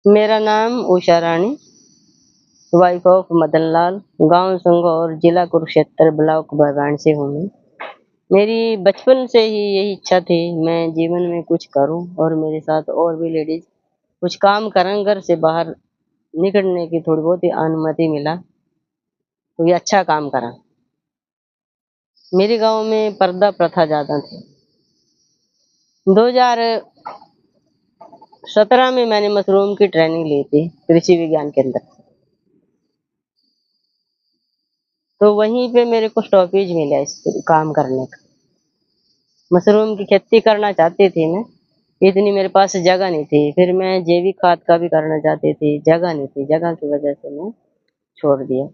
मेरा नाम उषा रानी, wife of Madan Lal, गाँव संगौर, जिला कुरुक्षेत्र, ब्लॉक बरवान से हूँ मैं। मेरी बचपन से ही यही इच्छा थी, मैं जीवन में कुछ करूँ और मेरे साथ और भी लेडीज़ कुछ काम करें, घर से बाहर निकलने की थोड़ी बहुत ही अनुमति मिला, तो ये अच्छा काम करा। मेरे गाँव में पर्दा प्रथा ज़्यादा थी। 2017 में मैंने मशरूम की ट्रेनिंग ली थी, कृषि विज्ञान केंद्र से। तो वहीं पे मेरे को स्टॉपेज मिला इस काम करने का। मशरूम की खेती करना चाहती थी मैं, इतनी मेरे पास जगह नहीं थी। फिर मैं जैविक खाद का भी करना चाहती थी, जगह नहीं थी, जगह की वजह से मैं छोड़ दिया।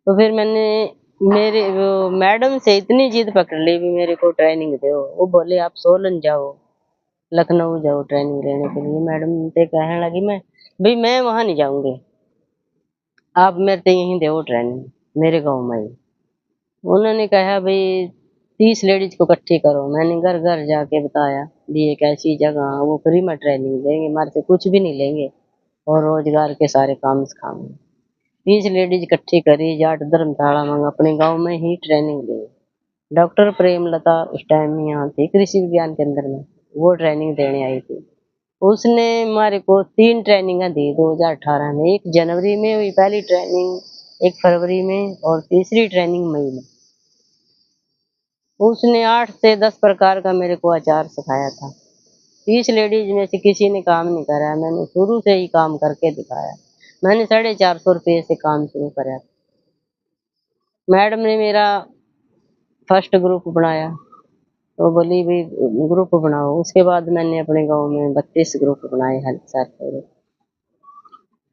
तो फिर मैंने मेरे वो मैडम से इतनी जिद पकड़ ली भी मेरे को ट्रेनिंग दो। वो बोले आप सोलन जाओ, लखनऊ जाओ ट्रेनिंग लेने के लिए। मैडम से कहने लगी मैं मैं वहां नहीं जाऊंगी, आप मेरे से यहीं दो ट्रेनिंग मेरे गाँव में ही। उन्होंने कहा भाई 30 लेडीज को इकट्ठी करो। मैंने घर घर जाके बताया भी एक ऐसी जगह, वो फ्री में ट्रेनिंग देंगे, हमारे से कुछ भी नहीं लेंगे और रोजगार के सारे काम सिखाएंगे। 30 लेडीज इकट्ठी करी, जाट धर्मशाला में अपने गांव में ही ट्रेनिंग दी। डॉक्टर प्रेमलता उस टाइम यहाँ थी कृषि विज्ञान केंद्र में, वो ट्रेनिंग देने आई थी। उसने हमारे को 3 ट्रेनिंग दी 2018 में। एक जनवरी में हुई पहली ट्रेनिंग, एक फरवरी में और तीसरी ट्रेनिंग मई में। उसने 8 से 10 प्रकार का मेरे को अचार सिखाया था। 30 लेडीज में से किसी ने काम नहीं करा, मैंने शुरू से ही काम करके दिखाया। मैंने 450 रुपये से काम शुरू करा। मैडम ने मेरा फर्स्ट ग्रुप बनाया, तो बोली भी ग्रुप बनाओ। उसके बाद मैंने अपने गांव में 32 ग्रुप बनाए हेल्थ सेट ग्रुप,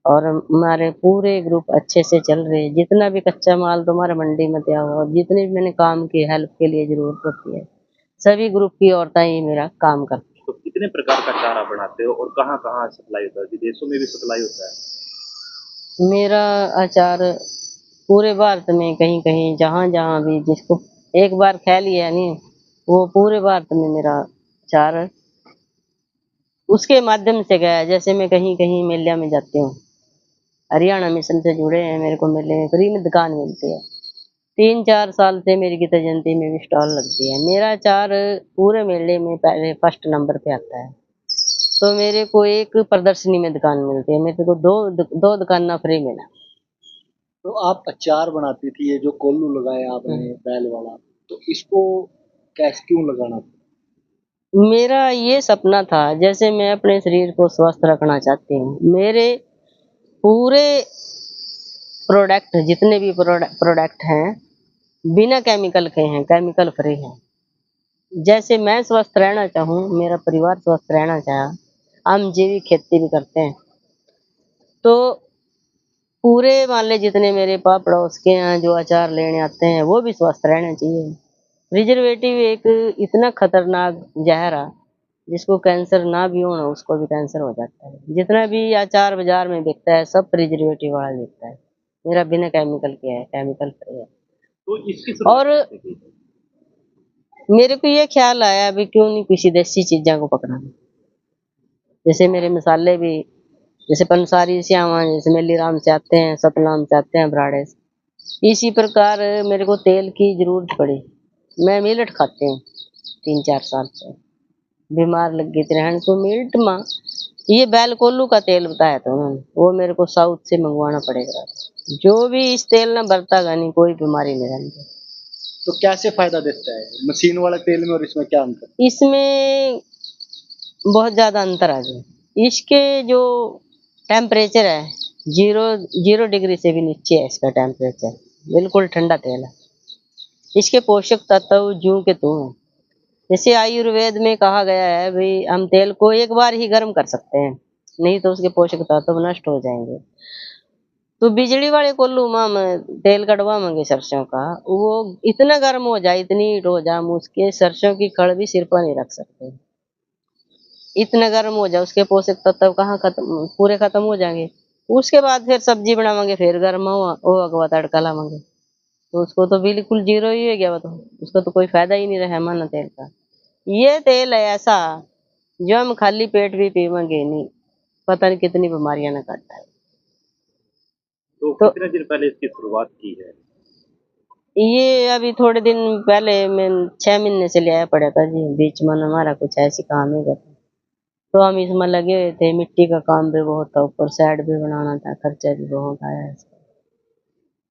और हमारे पूरे ग्रुप अच्छे से चल रहे। जितना भी कच्चा माल तुम्हारे मंडी में दिया हुआ और जितने भी मैंने काम की हेल्प के लिए जरूरत होती है, सभी ग्रुप की औरतें ही मेरा काम करती तो कितने प्रकार का चारा बनाते हो और कहाँ कहाँ सप्लाई होता है? विदेशों में भी सप्लाई होता है? हैं। मेरा अचार पूरे भारत में कहीं कहीं जहाँ जहाँ भी जिसको एक बार खा लिया नहीं, वो पूरे भारत में मेरा अचार उसके माध्यम से गया। जैसे मैं कहीं कहीं मेले में जाती हूँ, हरियाणा मिशन से जुड़े हैं, मेरे को मेले में फ्री में दुकान मिलती है। 3-4 साल से मेरी गीता जयंती में भी स्टॉल लगती है। मेरा अचार पूरे मेले में पहले फर्स्ट नंबर पे आता है। तो मेरे को एक प्रदर्शनी में दुकान मिलती है, मेरे को दो दुकान फ्री मिला। तो आप अचार बनाती थी, ये जो कोल्लू लगाया आपने बैल वाला, तो इसको कैसे क्यों लगाना था? मेरा ये सपना था, जैसे मैं अपने शरीर को स्वस्थ रखना चाहती हूँ। मेरे पूरे प्रोडक्ट जितने भी प्रोडक्ट हैं बिना केमिकल के हैं, केमिकल फ्री हैं। जैसे मैं स्वस्थ रहना चाहूँ, मेरा परिवार स्वस्थ रहना चाहे, हम जैविक खेती भी करते हैं, तो पूरे मान ले जितने मेरे पास पड़ोस के यहाँ जो अचार लेने आते हैं वो भी स्वस्थ रहना चाहिए। प्रिजर्वेटिव एक इतना खतरनाक जहर है, जिसको कैंसर ना भी हो ना उसको भी कैंसर हो जाता है। जितना भी अचार बाजार में बिकता है सब प्रिजर्वेटिव वाला बिकता है। मेरा बिना केमिकल के है, केमिकल फ्री है। तो इसकी शुरुआत और कैसे की? मेरे को ये ख्याल आया अभी क्यों नहीं किसी देसी चीज़ों को पकड़ाना। जैसे मेरे मसाले भी, जैसे पंसारी से आवा, जैसे मेलीराम से आते हैं, सतनाम से आते हैं, बराड़े से। इसी प्रकार मेरे को तेल की जरूरत पड़ी। मैं मिलट खाती हूँ 3-4 साल से, बीमार लग गई थी रहन, तो मिलट माँ ये बैल कोल्लू का तेल बताया था उन्होंने, वो मेरे को साउथ से मंगवाना पड़ेगा। जो भी इस तेल ना बरता गा नहीं, कोई बीमारी नहीं रहती। तो कैसे फायदा देता है मशीन वाले तेल में और इसमें, क्या अंतर? इसमें बहुत ज्यादा अंतर आ गया। इसके जो टेम्परेचर है, जीरो 0 डिग्री से भी नीचे है इसका टेम्परेचर, बिल्कुल ठंडा तेल है। इसके पोषक तत्व जूं के तू हैं। जैसे आयुर्वेद में कहा गया है भाई हम तेल को एक बार ही गर्म कर सकते हैं, नहीं तो उसके पोषक तत्व नष्ट हो जाएंगे। तो बिजली वाले कोल्लू में हम तेल कटवाएंगे सरसों का, वो इतना गर्म हो जाए, इतनी हीट हो जाए, हम उसके सरसों की खड़ भी सिर पर नहीं रख सकते। इतना गर्म हो जाए, उसके पोषक तत्व कहाँ खत्म, पूरे खत्म हो जाएंगे। उसके बाद फिर सब्जी बनावांगे, फिर गर्म हो अगवा तड़का लावांगे, तो उसको तो बिल्कुल जीरो ही हो गया। वो तो उसका तो कोई फायदा ही नहीं रहा माना तेल का। ये तेल है ऐसा जो हम खाली पेट भी पीवेंगे नहीं, पता नहीं कितनी बीमारियां न काटता है। तो तो कितने दिन पहले इसकी शुरुआत की है? ये अभी थोड़े दिन पहले मैं 6 महीने से लिया पड़ा था जी, बीच में हमारा कुछ ऐसी काम ही करता, तो हम इसमें लगे हुए थे। मिट्टी का काम भी बहुत था, ऊपर साइड भी बनाना था, खर्चा भी बहुत आया इसका।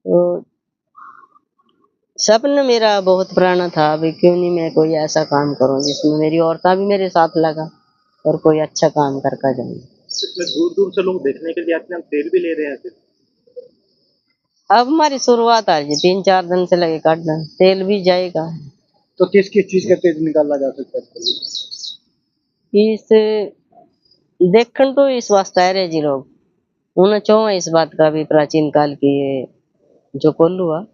तो सपना मेरा बहुत पुराना था, अभी क्यों नहीं मैं कोई ऐसा काम करूं जिसमें मेरी औरता भी मेरे साथ लगा और कोई अच्छा काम करके जाऊं। इसमें दूर-दूर से लोग देखने के लिए आते हैं, हम तेल भी ले रहे हैं फिर? अब हमारी शुरुआत आ जी, 3-4 दिन से लगे काटना, तेल भी जाएगा। तो किस किस चीज का तेज निकाला जा सकता है? इस देखण तो इस वास्ते आ रहे जी लोग, उन्हें चो इस बात का भी प्राचीन काल की ये जो कोल्लू हुआ,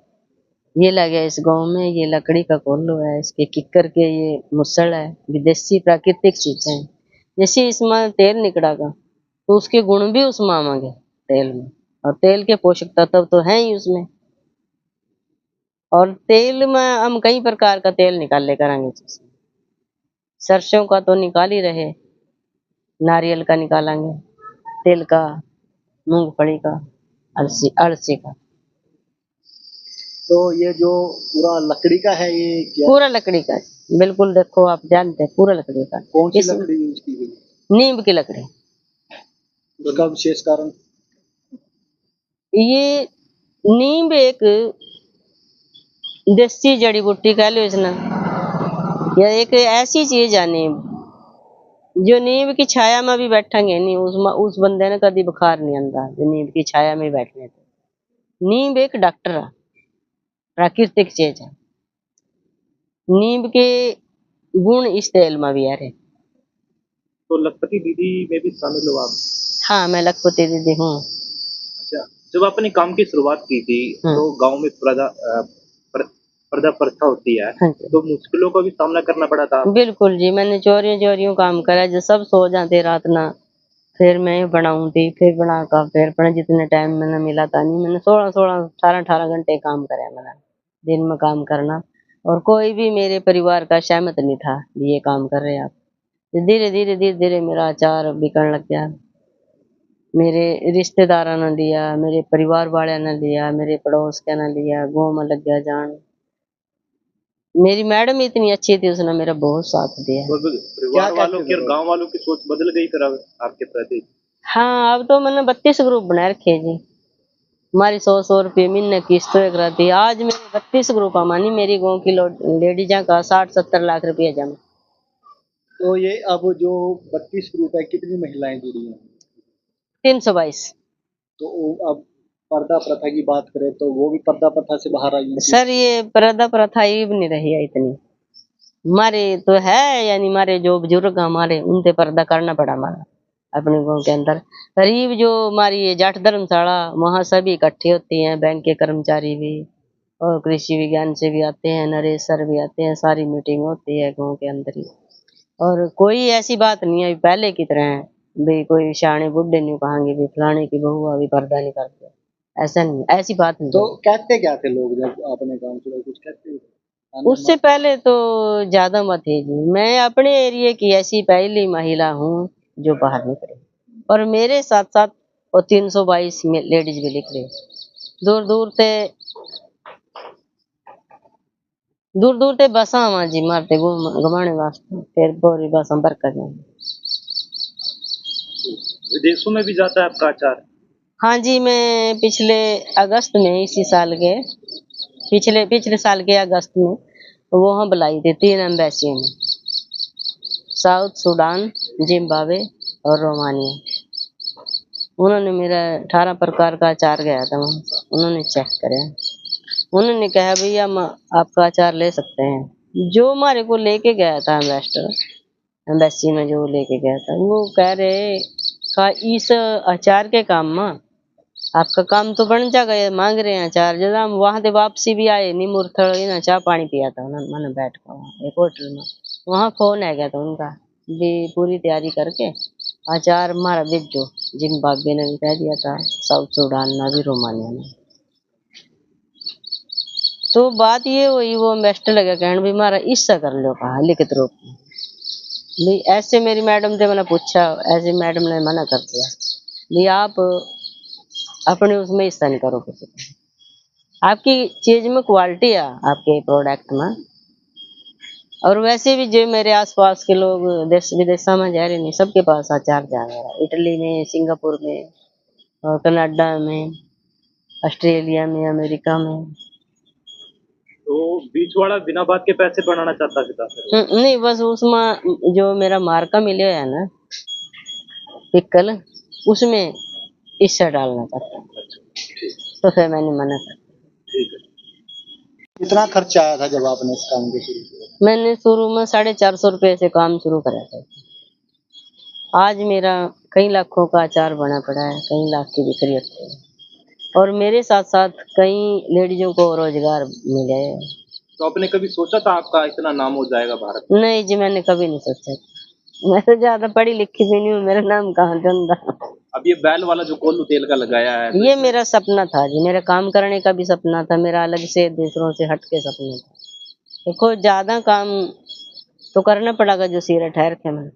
ये लगे इस गांव में, ये लकड़ी का कोल्लू है, इसके किक्कर के ये मुसड़ है, विदेशी प्राकृतिक चीजें हैं। जैसे इसमें तेल निकलेगा तो उसके गुण भी उसमें आवेंगे तेल में, और तेल के पोषक तत्व तो हैं ही उसमें। और तेल में हम कई प्रकार का तेल निकाले करांगे, सरसों का तो निकाल ही रहे, नारियल का निकालेंगे तेल का, मूंगफली का, अलसी अलसी का। तो ये जो पूरा लकड़ी का है, ये क्या, पूरा लकड़ी का है, बिल्कुल देखो आप जानते हैं, पूरा लकड़ी का। कौन सी इस लकड़ी यूज की गई? नीम की लकड़ी। उसका विशेष कारण? ये नीम एक देसी जड़ी बूटी कह लो इसने, या एक ऐसी चीज है नीम, जो नीम की छाया में भी बैठेंगे नहीं उस बंदे ने कभी बुखार नहीं आंदा, जो नीम की छाया में बैठने थे। नीम एक डॉक्टर है, प्राकृतिक चीज है। नीम के गुण इस तेल में भी आ रहे। तो लखपति दीदी में भी शामिल हो आप? हाँ, मैं लखपति दीदी हूँ। अच्छा, जब आपने काम की शुरुआत की थी, तो गाँव में पर्दा प्रथा होती है, हाँ जी, तो मुश्किलों का भी सामना करना पड़ा था? बिल्कुल जी, मैंने चोरियों चोरियों काम करा, जो सब सो जाते रात ना, फिर मैं बनाऊं थी, फिर बनाकर फिर अपने जितने टाइम मैंने मिला था नहीं, मैंने 16-16 18-18 घंटे काम करे मैंने, दिन में काम करना। और कोई भी मेरे परिवार का सहमत नहीं था भी ये काम कर रहे हैं आप। धीरे धीरे धीरे धीरे मेरा अचार बिकने लग गया, मेरे रिश्तेदारों ने लिया, मेरे परिवार वाले ने लिया, मेरे पड़ोस के ने लिया, गाँव में लग गया जान। मेरी मैडम इतनी अच्छी थी, उसने मेरा बहुत साथ दिया। और क्या परिवार वालों कहते की थे और लोग? गाँव वालों की सोच बदल गई फिर अब आपके प्रति? हाँ, अब तो मैंने 32 ग्रुप बना रखे हैं जी। हमारी 100-100 रुपये महीने किस्त एक रहती है। आज मेरे 32 ग्रुप मानी, मेरी गाँव की लेडीजा का 60-70 लाख रुपया जमा। तो ये अब जो 32 ग्रुप है, कितनी महिलाएं जुड़ी हैं? 322। तो अब पर्दा प्रथा की बात करें तो वो भी पर्दा प्रथा से बाहर आई हैं? सर ये पर्दा प्रथा ही भी नहीं रही है इतनी, हमारे तो है, यानी हमारे जो बुजुर्ग हमारे उनसे पर्दा करना पड़ा हमारा अपने गाँव के अंदर। करीब जो हमारी ये जाट धर्मशाला, वहाँ सभी इकट्ठे होती हैं, बैंक के कर्मचारी भी और कृषि विज्ञान से भी आते हैं, नरेश सर भी आते हैं, सारी मीटिंग होती है गाँव के अंदर ही। और कोई ऐसी बात नहीं है पहले की तरह है, भाई कोई शाणे बुड्ढे नहीं कहांगे भी फलाने की बहू अभी पर्दा नहीं करते, ऐसा नहीं, ऐसी बात नहीं तो है। कहते क्या थे लोग जब आपने काम शुरू, कुछ कहते थे? उससे पहले तो ज्यादा मत है जी, मैं अपने एरिया की ऐसी पहली महिला हूँ जो बाहर निकले, और मेरे साथ साथ वो 322 लेडीज भी निकले, दूर दूर से दूर दूर से बसा वहाँ जी मारते घुमाने वास्ते, फिर पूरी बस हम भर कर जाएंगे। विदेशों में भी जाता है आपका अचार? हाँ जी, मैं पिछले अगस्त में इसी साल के पिछले पिछले साल के अगस्त में वहाँ बुलाई थी 3 एम्बेसियों में, साउथ सूडान, जिम्बाब्वे और रोमानिया। उन्होंने मेरा 18 प्रकार का अचार गया था वहाँ, उन्होंने चेक करे, उन्होंने कहा भैया हम आपका अचार ले सकते हैं। जो हमारे को लेके गया था इन्वेस्टर, एम्बेसी में जो लेके गया था, वो कह रहे का इस अचार के काम में आपका काम तो बन जाएगा, ये मांग रहे हैं अचार। जब हम वहां से वापसी भी आए, नीमुरथल ना चाय पानी पिया था मैंने बैठ कर वहाँ एक होटल में, वहाँ फोन आ गया था उनका भी पूरी तैयारी करके अचार हमारा भेजो। जिम्बाब्वे ने भी कह दिया था, साउथ सूडान में भी, रोमानिया में। तो बात ये हुई, वो इन्वेस्टर लगा कहने भी हमारा हिस्सा कर लो, कहा लिखित रूप में। भी ऐसे मेरी मैडम से मैंने पूछा, ऐसे मैडम ने मना कर दिया भी आप अपने उसमें हिस्सा नहीं करो किसी का। आपकी चीज में क्वालिटी है, आपके प्रोडक्ट में। और वैसे भी जो मेरे आसपास के लोग देश विदेशों में जा रहे नहीं, सबके पास अचार जा रहा है, इटली में, सिंगापुर में, और कनाडा में, ऑस्ट्रेलिया में, अमेरिका में। तो बीच वाला बिना बात के पैसे बनाना चाहता था फिर। नहीं, बस उसमें जो मेरा मार्का मिले है ना, पिकल, उसमें हिस्सा डालना चाहता हूँ। तो फिर मैंने मना कर ठीक है। कितना खर्चा आया था जब आपने इस काम को शुरू किया? दिया। मैंने शुरू में 450 रुपये से काम शुरू करा था। आज मेरा कई लाखों का अचार बना पड़ा है, कई लाख की बिक्री होती है। और मेरे साथ साथ कई लेडीजों को रोजगार मिले है। तो आपने कभी सोचा था आपका इतना नाम हो जाएगा भारत नहीं जी, मैंने कभी नहीं सोचा। मैं तो ज्यादा पढ़ी लिखी भी नहीं हूँ, मेरा नाम कहाँ चंदा। में? अब ये बैल वाला जो कोल्लू तेल का लगाया है, तो ये मेरा सपना था जी, मेरा काम करने का भी सपना था, मेरा अलग से दूसरों से हट के सपना था। देखो, ज्यादा काम तो करना पड़ेगा जो सिरे ठहर के मैं।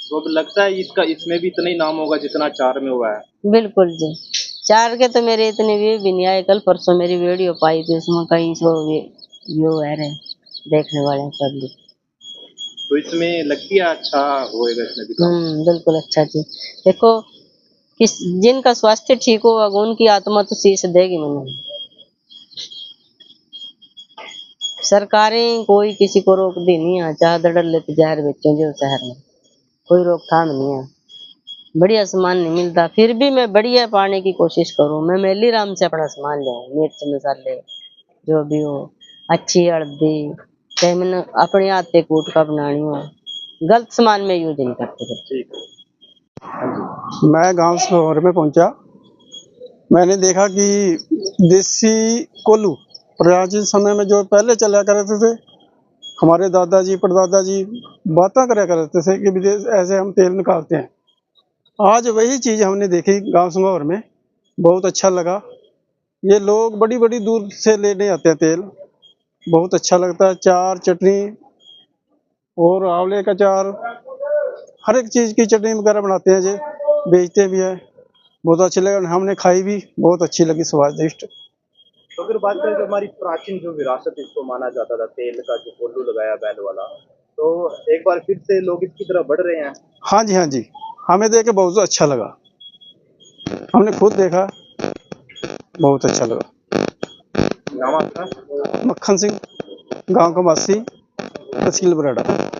तो अब लगता है इसका इसमें भी इतना ही नाम होगा जितना अचार में हुआ है। बिल्कुल जी। चार के तो मेरे इतने व्यू भी नहीं आए। कल परसों मेरी वीडियो पाई थी, उसमें कई सौ व्यू आ रहे देखने वाले पब्लिक। तो इसमें लगती है अच्छा होएगा इसमें भी काम। बिल्कुल अच्छा जी। देखो, किस जिनका स्वास्थ्य ठीक होगा उनकी आत्मा तो शीश देगी मैंने। सरकारें कोई किसी को रोक दी नहीं है, चाहे डर लेते जहर बेचो जो शहर में, कोई रोकथाम नहीं है। बढ़िया सामान नहीं मिलता, फिर भी मैं बढ़िया पाने की कोशिश करूँ। मैं मेलीराम से अपना सामान लाऊं, मिर्च मसाले जो भी हो, अच्छी हल्दी, चाहे मैंने अपने हाथ पे कूट का बनानी हो। गलत सामान में यूज नहीं करते फिर। ठीक है। मैं गांव शहर में पहुंचा। मैंने देखा कि देसी कोल्हू प्राचीन समय में जो पहले चला करते थे, हमारे दादाजी परदादा जी बातें करा करते थे कि विदेश ऐसे हम तेल निकालते हैं। आज वही चीज़ हमने देखी गांव शहर में, बहुत अच्छा लगा। ये लोग बड़ी बड़ी दूर से लेने आते हैं तेल, बहुत अच्छा लगता है। चार चटनी और आंवले का चार, हर एक चीज़ की चटनी वगैरह बनाते हैं, जे बेचते भी है। बहुत अच्छी लगा, हमने खाई भी, बहुत अच्छी लगी, स्वादिष्ट। तो अगर बात करें जो हमारी प्राचीन जो विरासत इसको माना जाता था तेल का, जो कोल्लू लगाया बैल वाला, तो एक बार फिर से लोग इसकी तरफ बढ़ रहे हैं। हाँ जी, हाँ जी, हमें देख के बहुत अच्छा लगा। हमने खुद देखा, बहुत अच्छा लगा। नाम आपका? मक्खन सिंह, गांव का वासी, तहसील बराड़ा।